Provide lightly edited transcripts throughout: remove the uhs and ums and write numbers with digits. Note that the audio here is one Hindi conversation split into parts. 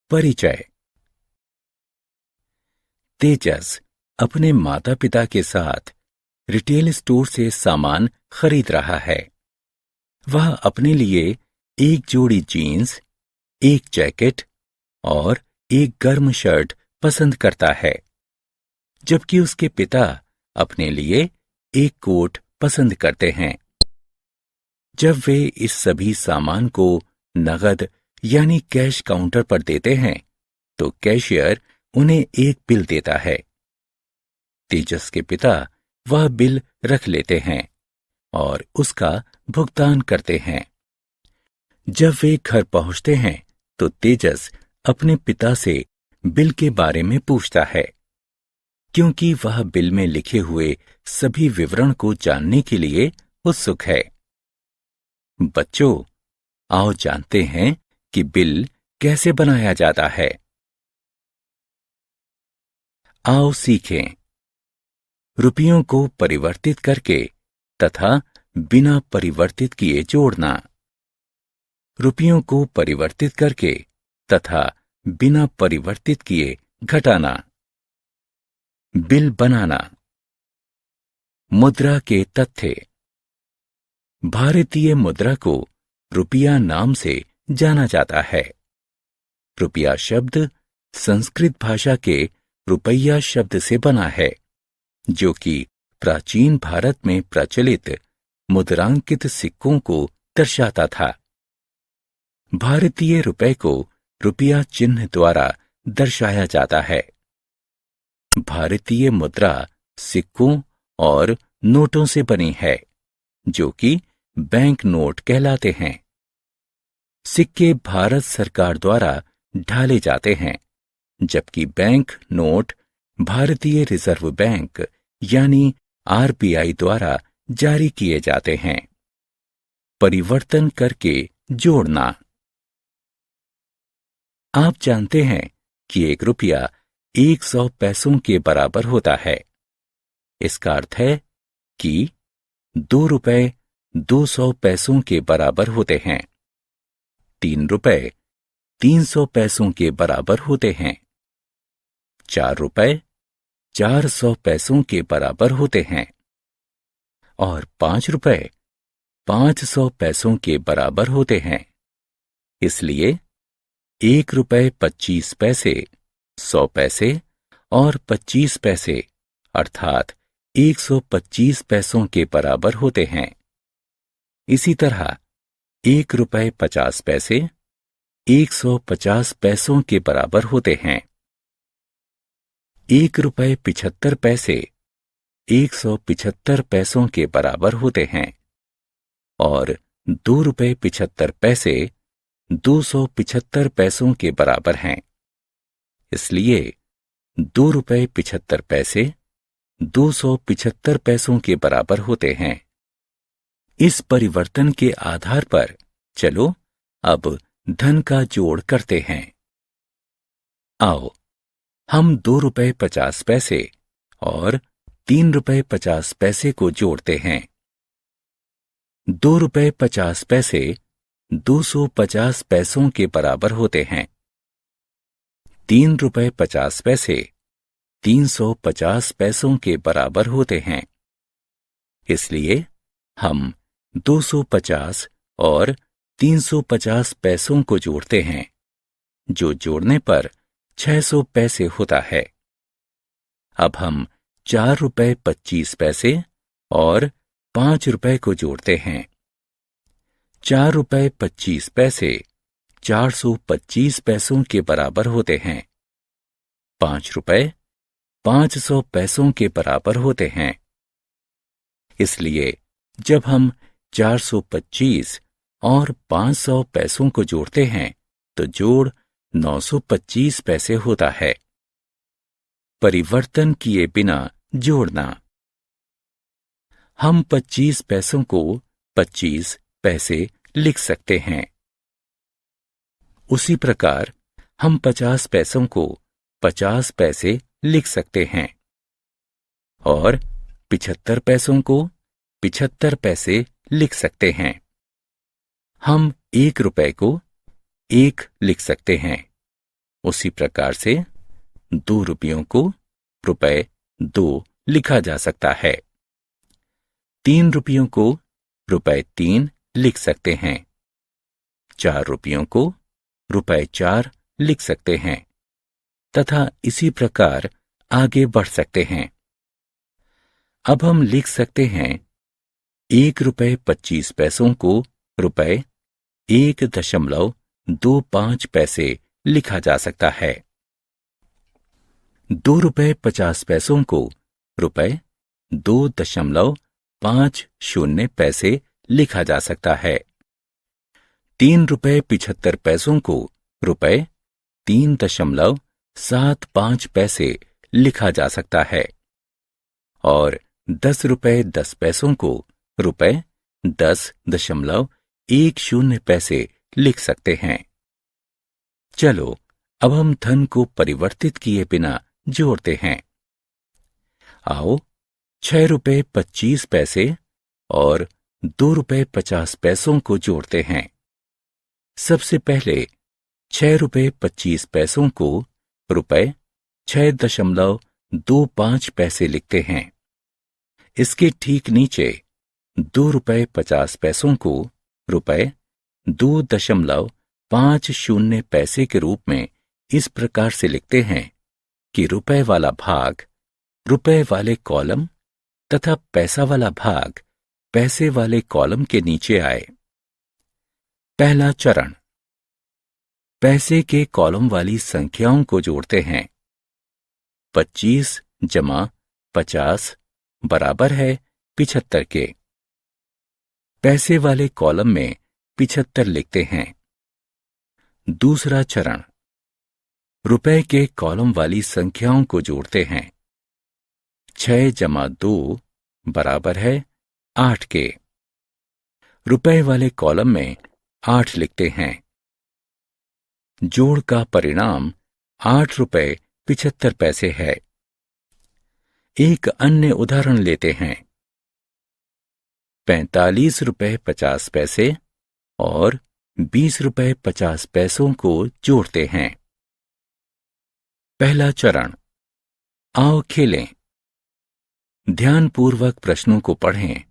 परिचय। तेजस अपने माता पिता के साथ रिटेल स्टोर से सामान खरीद रहा है। वह अपने लिए एक जोड़ी जीन्स, एक जैकेट और एक गर्म शर्ट पसंद करता है, जबकि उसके पिता अपने लिए एक कोट पसंद करते हैं। जब वे इस सभी सामान को नगद यानी कैश काउंटर पर देते हैं, तो कैशियर उन्हें एक बिल देता है। तेजस के पिता वह बिल रख लेते हैं और उसका भुगतान करते हैं। जब वे घर पहुंचते हैं, तो तेजस अपने पिता से बिल के बारे में पूछता है, क्योंकि वह बिल में लिखे हुए सभी विवरण को जानने के लिए उत्सुक है। बच्चों, आओ जानते हैं कि बिल कैसे बनाया जाता है। आओ सीखें। रुपयों को परिवर्तित करके तथा बिना परिवर्तित किए जोड़ना। रुपयों को परिवर्तित करके तथा बिना परिवर्तित किए घटाना। बिल बनाना। मुद्रा के तथ्य। भारतीय मुद्रा को रुपया नाम से जाना जाता है। रुपया शब्द संस्कृत भाषा के रुपया शब्द से बना है, जो कि प्राचीन भारत में प्रचलित मुद्रांकित सिक्कों को दर्शाता था। भारतीय रुपये को रुपया चिन्ह द्वारा दर्शाया जाता है। भारतीय मुद्रा सिक्कों और नोटों से बनी है, जो कि बैंक नोट कहलाते हैं। सिक्के भारत सरकार द्वारा ढाले जाते हैं, जबकि बैंक नोट भारतीय रिजर्व बैंक यानी आरबीआई द्वारा जारी किए जाते हैं। परिवर्तन करके जोड़ना। आप जानते हैं कि 1 रुपया 100 पैसों के बराबर होता है। इसका अर्थ है कि 2 रुपए 200 पैसों के बराबर होते हैं। 3 रुपए 300 पैसों के बराबर होते हैं। 4 रुपए 400 पैसों के बराबर होते हैं और 5 रुपए 500 पैसों के बराबर होते हैं। इसलिए 1 रुपए 25 पैसे, 100 पैसे और 25 पैसे अर्थात 125 पैसों के बराबर होते हैं। इसी तरह 1 रुपए 50 पैसे 150 पैसों के बराबर होते हैं। 1 रुपए 75 पैसे 175 पैसों के बराबर होते हैं और 2 रुपए 75 पैसे 275 पैसों के बराबर हैं। इसलिए 2 रुपए 75 पैसे 275 पैसों के बराबर होते हैं। इस परिवर्तन के आधार पर चलो अब धन का जोड़ करते हैं। आओ हम 2 रुपए 50 पैसे और 3 रुपए 50 पैसे को जोड़ते हैं। 2 रुपए 50 पैसे 250 पैसों के बराबर होते हैं। 3 रुपए 50 पैसे 350 पैसों के बराबर होते हैं। इसलिए हम 250 और 350 पैसों को जोड़ते हैं, जो जोड़ने पर 600 पैसे होता है। अब हम 4 रुपए 25 पैसे और 5 रुपए को जोड़ते हैं। 4 रुपए 25 पैसे 425 पैसों के बराबर होते हैं। 5 रुपए 500 पैसों के बराबर होते हैं। इसलिए जब हम 425 और 500 पैसों को जोड़ते हैं, तो जोड़ 925 पैसे होता है। परिवर्तन किए बिना जोड़ना। हम 25 पैसों को 25 पैसे लिख सकते हैं। उसी प्रकार हम 50 पैसों को 50 पैसे लिख सकते हैं और 75 पैसों को 75 पैसे लिख सकते हैं। हम 1 रुपए को 1 लिख सकते हैं। उसी प्रकार से 2 रुपयों को ₹2 लिखा जा सकता है। 3 रुपयों को ₹3 लिख सकते हैं। 4 रुपयों को ₹4 लिख सकते हैं तथा इसी प्रकार आगे बढ़ सकते हैं। अब हम लिख सकते हैं ₹1.25 को ₹1.25 लिखा जा सकता है। ₹2.50 को ₹2.50 लिखा जा सकता है। ₹3.75 को ₹3.75 लिखा जा सकता है और ₹10.10 को ₹10.10 लिख सकते हैं। चलो अब हम धन को परिवर्तित किए बिना जोड़ते हैं। आओ ₹6.25 और ₹2.50 को जोड़ते हैं। सबसे पहले ₹6.25 को ₹6.25 लिखते हैं। इसके ठीक नीचे ₹2.50 को ₹2.50 के रूप में इस प्रकार से लिखते हैं कि रुपए वाला भाग रुपए वाले कॉलम तथा पैसा वाला भाग पैसे वाले कॉलम के नीचे आए। पहला चरण, पैसे के कॉलम वाली संख्याओं को जोड़ते हैं। 25 जमा 50 बराबर है 75 के। पैसे वाले कॉलम में 75 लिखते हैं। दूसरा चरण, रुपए के कॉलम वाली संख्याओं को जोड़ते हैं। 6 जमा 2 बराबर है 8 के। रुपए वाले कॉलम में 8 लिखते हैं। जोड़ का परिणाम ₹8.75 है। एक अन्य उदाहरण लेते हैं। ₹45.50 और ₹20.50 को जोड़ते हैं। पहला चरण, आओ खेलें। ध्यानपूर्वक प्रश्नों को पढ़ें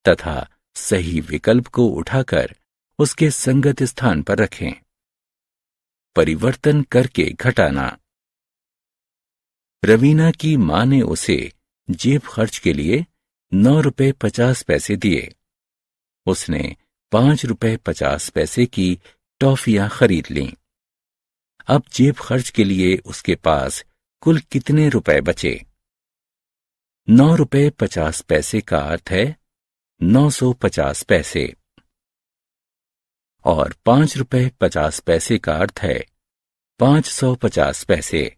तथा सही विकल्प को उठाकर उसके संगत स्थान पर रखें। परिवर्तन करके घटाना। रवीना की मां ने उसे जेब खर्च के लिए ₹9.50 दिए। उसने ₹5.50 की टॉफियां खरीद लीं। अब जेब खर्च के लिए उसके पास कुल कितने रुपए बचे? ₹9.50 का अर्थ है 950 पैसे और ₹5.50 का अर्थ है 550 पैसे।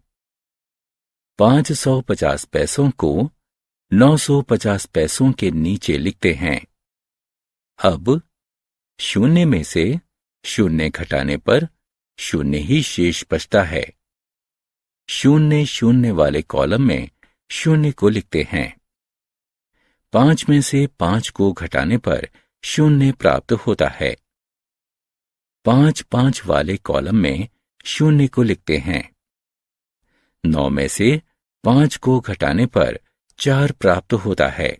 550 पैसों को 950 पैसों के नीचे लिखते हैं। अब शून्य में से शून्य घटाने पर शून्य ही शेष बचता है। शून्य शून्य वाले कॉलम में शून्य को लिखते हैं। 5 में से 5 को घटाने पर शून्य प्राप्त होता है। 5 वाले कॉलम में शून्य को लिखते हैं। 9 में से 5 को घटाने पर 4 प्राप्त होता है।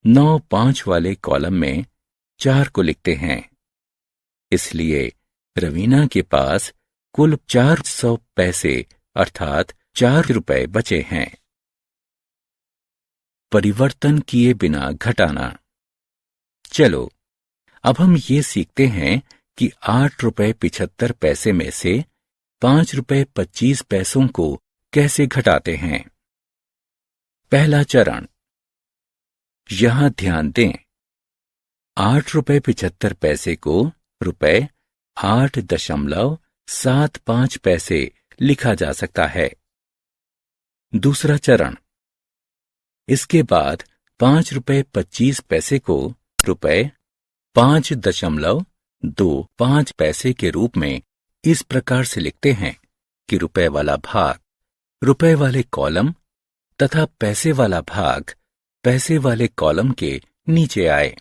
9 वाले कॉलम में 4 को लिखते हैं। इसलिए रवीना के पास कुल 400 पैसे अर्थात 4 रुपए बचे हैं। परिवर्तन किए बिना घटाना। चलो अब हम ये सीखते हैं कि ₹8.75 में से ₹5.25 को कैसे घटाते हैं। पहला चरण, यहां ध्यान दें। ₹8.75 को ₹8.75 लिखा जा सकता है। दूसरा चरण, इसके बाद ₹5.25 को ₹5.25 के रूप में इस प्रकार से लिखते हैं कि रुपए वाला भाग रुपए वाले कॉलम तथा पैसे वाला भाग पैसे वाले कॉलम के नीचे आए।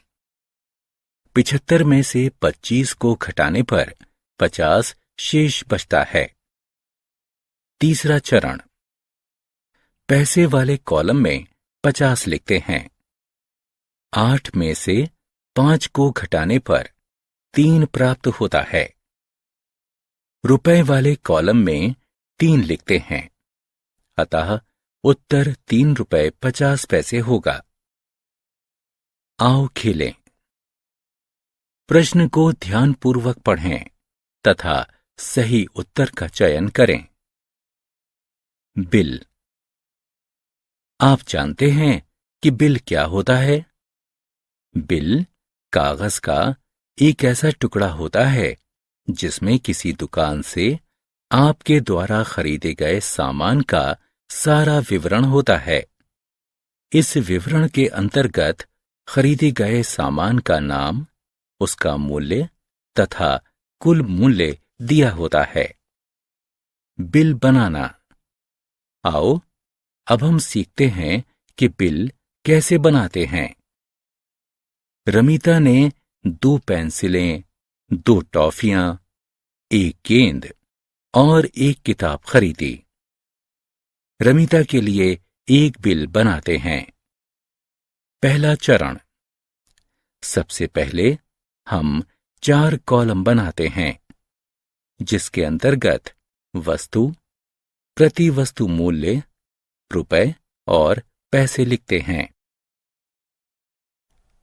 75 में से 25 को घटाने पर 50 शेष बचता है। तीसरा चरण, पैसे वाले कॉलम में 50 लिखते हैं। 8 में से 5 को घटाने पर 3 प्राप्त होता है। रुपए वाले कॉलम में 3 लिखते हैं, अतः उत्तर 3 रुपए 50 पैसे होगा। आओ खेलें। प्रश्न को ध्यानपूर्वक पढ़ें तथा सही उत्तर का चयन करें। बिल। आप जानते हैं कि बिल क्या होता है? बिल कागज का एक ऐसा टुकड़ा होता है जिसमें किसी दुकान से आपके द्वारा खरीदे गए सामान का सारा विवरण होता है। इस विवरण के अंतर्गत खरीदे गए सामान का नाम, उसका मूल्य तथा कुल मूल्य दिया होता है। बिल बनाना। आओ अब हम सीखते हैं कि बिल कैसे बनाते हैं। रमीता ने 2 पेंसिलें, 2 टॉफियां, 1 गेंद और 1 किताब खरीदी। रमीता के लिए एक बिल बनाते हैं। पहला चरण, सबसे पहले हम 4 कॉलम बनाते हैं जिसके अंतर्गत वस्तु, प्रति वस्तु मूल्य, रुपए और पैसे लिखते हैं।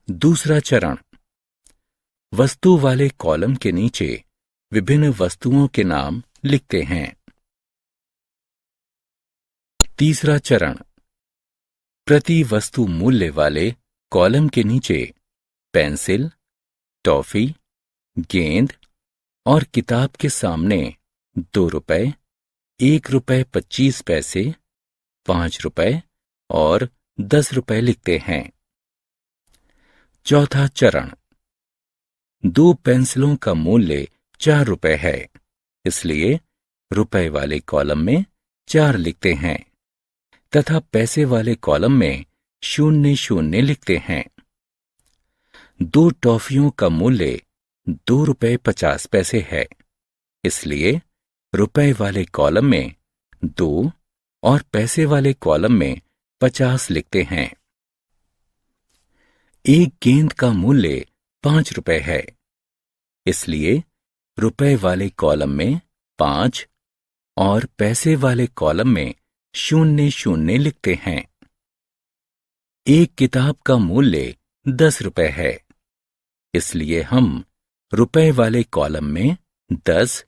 दूसरा चरण, वस्तु वाले कॉलम के नीचे विभिन्न वस्तुओं के नाम लिखते हैं। तीसरा चरण, प्रति वस्तु मूल्य वाले कॉलम के नीचे पेंसिल, टॉफी, गेंद और किताब के सामने 2 रुपए, 1 रुपए 25 पैसे, 5 रुपए और 10 रुपए लिखते हैं। चौथा चरण, 2 पेंसिलों का मूल्य 4 रुपए है, इसलिए रुपए वाले कॉलम में 4 लिखते हैं तथा पैसे वाले कॉलम में 0 लिखते हैं। 2 टॉफियों का मूल्य 2 रुपए 50 पैसे है, इसलिए रुपए वाले कॉलम में 2 और पैसे वाले कॉलम में 50 लिखते हैं। 1 गेंद का मूल्य 5 रुपए है, इसलिए रुपए वाले कॉलम में 5 और पैसे वाले कॉलम में 0 लिखते हैं। 1 किताब का मूल्य 10 रुपए है, इसलिए हम रुपए वाले कॉलम में 10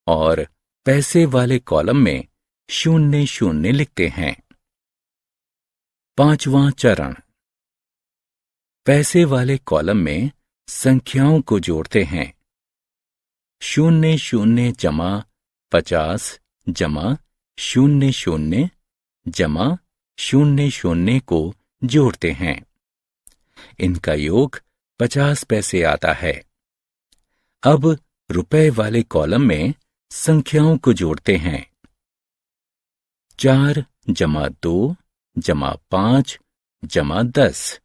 और पैसे वाले कॉलम में 0 लिखते हैं। पांचवां चरण, पैसे वाले कॉलम में संख्याओं को जोड़ते हैं। 00 जमा 50 जमा 00 जमा 00 को जोड़ते हैं। इनका योग 50 पैसे आता है। अब रुपए वाले कॉलम में संख्याओं को जोड़ते हैं। 4 जमा 2 जमा 5 जमा 10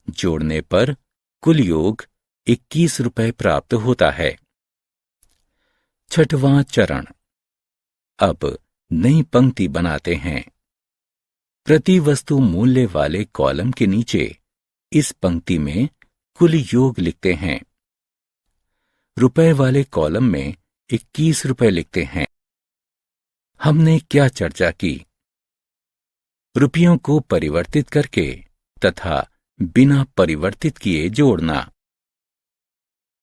जोड़ने पर कुल योग 21 रुपए प्राप्त होता है। छठवां चरण, अब नई पंक्ति बनाते हैं। प्रति वस्तु मूल्य वाले कॉलम के नीचे इस पंक्ति में कुल योग लिखते हैं। रुपए वाले कॉलम में 21 रुपए लिखते हैं। हमने क्या चर्चा की? रुपयों को परिवर्तित करके तथा बिना परिवर्तित किए जोड़ना,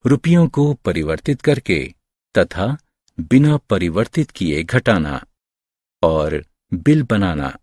रुपयों को परिवर्तित करके तथा बिना परिवर्तित किए घटाना और बिल बनाना।